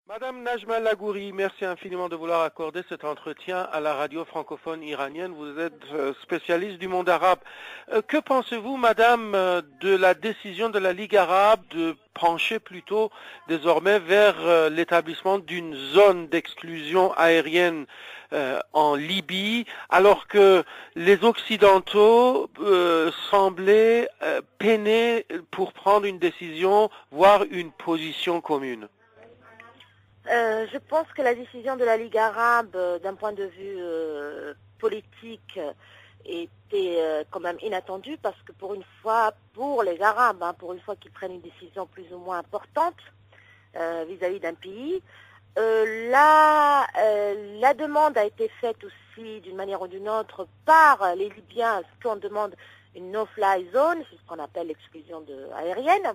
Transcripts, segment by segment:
Madame Najma Lagouri, merci infiniment de vouloir accorder cet entretien à la radio francophone iranienne. Vous êtes spécialiste du monde arabe. Que pensez-vous, madame, de la décision de la Ligue arabe de pencher plutôt désormais vers l'établissement d'une zone d'exclusion aérienne en Libye, alors que les Occidentaux semblaient peiner pour prendre une décision, voire une position commune? Je pense que la décision de la Ligue arabe, d'un point de vue politique, était quand même inattendue parce que pour une fois, pour les Arabes, pour une fois qu'ils prennent une décision plus ou moins importante vis-à-vis d'un pays, la demande a été faite aussi d'une manière ou d'une autre par les Libyens, ce qu'on demande une no-fly zone, c'est ce qu'on appelle l'exclusion aérienne.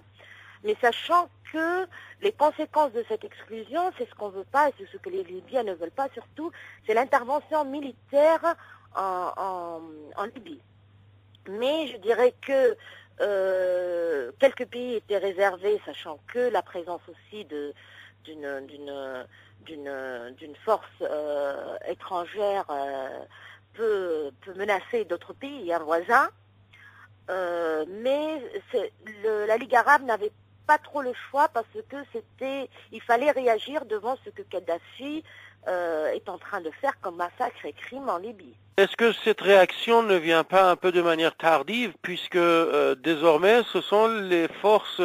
Mais sachant que les conséquences de cette exclusion, c'est ce qu'on ne veut pas, et c'est ce que les Libyens ne veulent pas surtout, c'est l'intervention militaire en Libye. Mais je dirais que quelques pays étaient réservés, sachant que la présence aussi d'une force étrangère peut menacer d'autres pays, voisins. Mais la Ligue arabe n'avait pas trop le choix parce que il fallait réagir devant ce que Kadhafi est en train de faire comme massacre et crime en Libye. Est-ce que cette réaction ne vient pas un peu de manière tardive, puisque désormais ce sont les forces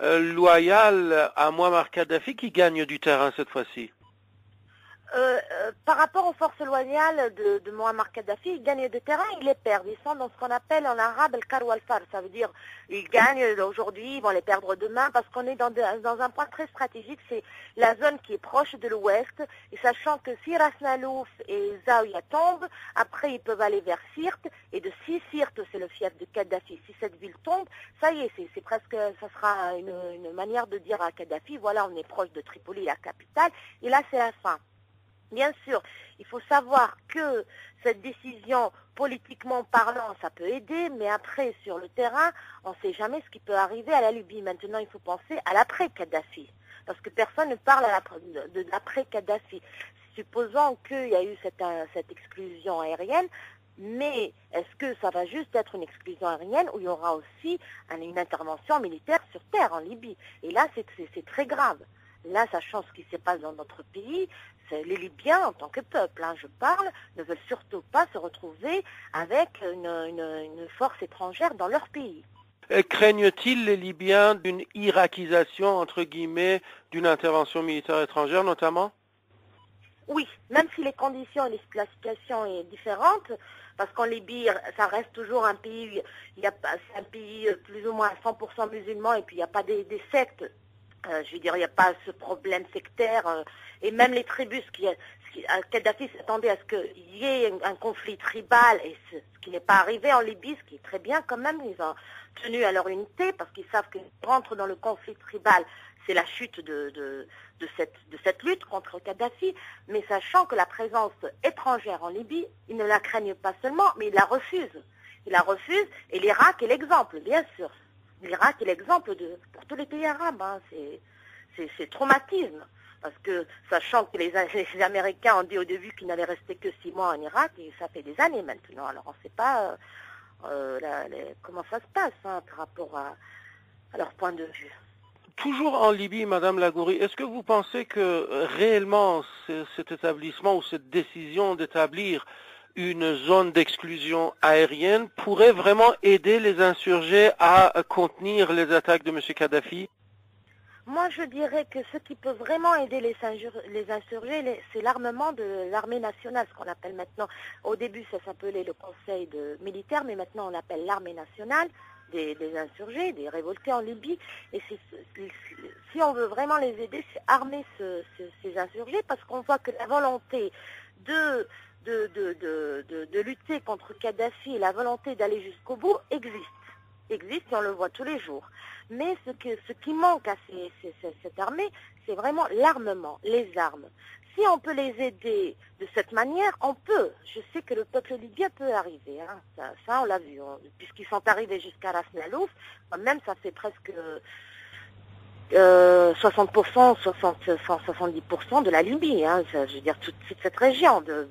loyales à Mouammar Kadhafi qui gagnent du terrain cette fois-ci? Par rapport aux forces loyales de Mouammar Kadhafi, ils gagnent du terrain, ils les perdent. Ils sont dans ce qu'on appelle en arabe le kar wal far. Ça veut dire ils gagnent aujourd'hui, ils vont les perdre demain parce qu'on est dans un point très stratégique, c'est la zone qui est proche de l'ouest. Et sachant que si Ras Nalouf et Zawiya tombent, après ils peuvent aller vers Sirte. Et si Sirte, c'est le fief de Kadhafi, si cette ville tombe, ça y est, c'est presque, ça sera une manière de dire à Kadhafi, voilà, on est proche de Tripoli, la capitale, et là c'est la fin. Bien sûr, il faut savoir que cette décision, politiquement parlant, ça peut aider, mais après, sur le terrain, on ne sait jamais ce qui peut arriver à la Libye. Maintenant, il faut penser à l'après-Kadhafi, parce que personne ne parle de l'après-Kadhafi. Supposons qu'il y a eu cette exclusion aérienne, mais est-ce que ça va juste être une exclusion aérienne ou il y aura aussi une intervention militaire sur terre en Libye? Et là, c'est très grave. Là, sachant ce qui se passe dans notre pays, les Libyens, en tant que peuple, je parle, ne veulent surtout pas se retrouver avec une force étrangère dans leur pays. Craignent-ils les Libyens d'une irakisation, entre guillemets, d'une intervention militaire étrangère notamment? Oui, même si les conditions et la situation est différente, parce qu'en Libye, ça reste toujours un pays, c'est un pays plus ou moins 100% musulman, et puis il n'y a pas des sectes. Je veux dire, il n'y a pas ce problème sectaire, et même les tribus, Kadhafi s'attendait à ce qu'il y ait un conflit tribal, et ce qui n'est pas arrivé en Libye, ce qui est très bien quand même, ils ont tenu à leur unité, parce qu'ils savent qu'ils rentrent dans le conflit tribal, c'est la chute de cette lutte contre Kadhafi, mais sachant que la présence étrangère en Libye, ils ne la craignent pas seulement, mais ils la refusent. Ils la refusent, et l'Irak est l'exemple, bien sûr. L'Irak est l'exemple pour tous les pays arabes, c'est traumatisme, parce que sachant que les Américains ont dit au début qu'ils n'allaient rester que 6 mois en Irak, et ça fait des années maintenant, alors on ne sait pas comment ça se passe par rapport à leur point de vue. Toujours en Libye, Madame Lagouri, est-ce que vous pensez que réellement cet établissement ou cette décision d'établir une zone d'exclusion aérienne pourrait vraiment aider les insurgés à contenir les attaques de M. Kadhafi? Moi, je dirais que ce qui peut vraiment aider les insurgés, c'est l'armement de l'armée nationale, ce qu'on appelle maintenant. Au début, ça s'appelait le conseil militaire, mais maintenant on l'appelle l'armée nationale des insurgés, des révoltés en Libye. Et si on veut vraiment les aider, c'est armer ces insurgés, parce qu'on voit que la volonté de lutter contre Kadhafi et la volonté d'aller jusqu'au bout existe et on le voit tous les jours. Mais ce qui manque à cette armée, c'est vraiment l'armement, les armes. Si on peut les aider de cette manière, on peut. Je sais que le peuple libyen peut arriver. Ça on l'a vu. Puisqu'ils sont arrivés jusqu'à Ras Nalouf, même ça fait presque 60%, 170% de la Libye, hein, je veux dire toute cette région de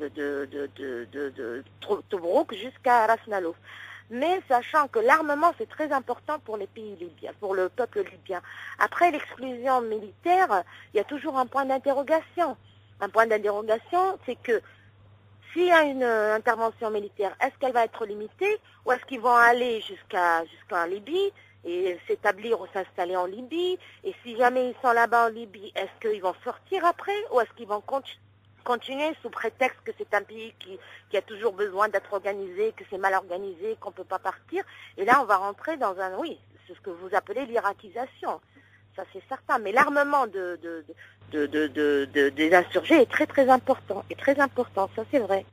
Tobrouk jusqu'à Ras Nalouf. Mais sachant que l'armement c'est très important pour les pays libyens, pour le peuple libyen. Après l'exclusion militaire, il y a toujours un point d'interrogation. Un point d'interrogation, c'est que s'il y a une intervention militaire, est-ce qu'elle va être limitée ou est-ce qu'ils vont aller jusqu'en Libye et s'établir ou s'installer en Libye? Et si jamais ils sont là-bas en Libye, est-ce qu'ils vont sortir après ou est-ce qu'ils vont continuer sous prétexte que c'est un pays qui a toujours besoin d'être organisé, que c'est mal organisé, qu'on ne peut pas partir? Et là, on va rentrer dans c'est ce que vous appelez l'irakisation. Ça, c'est certain. Mais l'armement des insurgés est très, très important. Ça, c'est vrai.